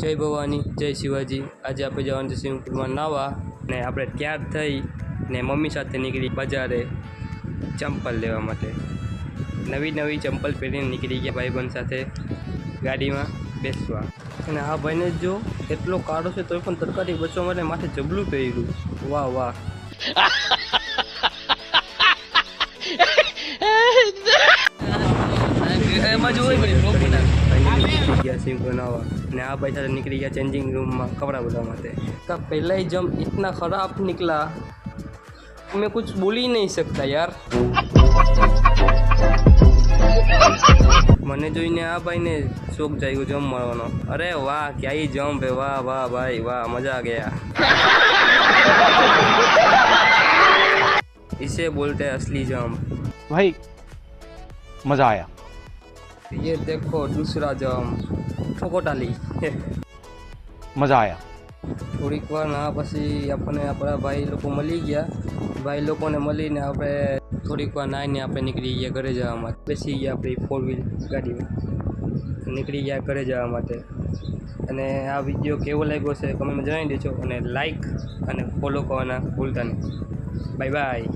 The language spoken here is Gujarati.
જય ભવાની, જય શિવાજી। આજે આપણે જવાનું છે સ્વિમિંગ પૂલમાં નાહવા ને આપણે તૈયાર થઈ ને મમ્મી સાથે નીકળી બજારે ચંપલ લેવા માટે। નવી ચંપલ પહેરીને નીકળી ગયા ભાઈબંધ સાથે ગાડીમાં બેસવા। અને આ ભાઈને જો એટલો કાળો છે તો પણ તડકાથી બચવા માટે માથે જબલું પહેર્યું। વાહ વાહ। એમાં જોઈ ગયા સિંહ બનાવવા ને આ ભાઈ સાથે નીકળી ગયા ચેન્जिंग रूम में कपड़ा बदलवा माटे। का पहला ही जम इतना खराब निकला मैं कुछ बोल ही नहीं सकता यार। મને જોઈને આ ભાઈને શોખ જાગ્યો જમ મારવાનો। અરે વાહ क्या ही जंप है, वाह वाह भाई वाह, मजा आ गया। इसे बोलते हैं असली जंप भाई, मजा आया। ये देखो दूसरा जंप ठोकोटाली। मजा आया। થોડીક વાર ના પછી આપણને આપણા ભાઈ લોકો મળી ગયા। ભાઈ લોકોને મળીને આપણે થોડીક વાર નાહીને આપણે નીકળી ગયા ઘરે જવા માટે। બેસી ગયા આપણી 4 વ્હીલ ગાડીમાં નીકળી ગયા ઘરે જવા માટે। અને આ વિડીયો કેવો લાગ્યો છે કમેન્ટમાં જણાવી દેજો અને લાઈક અને ફોલો કરવાના ભૂલતા નહીં। Bye bye.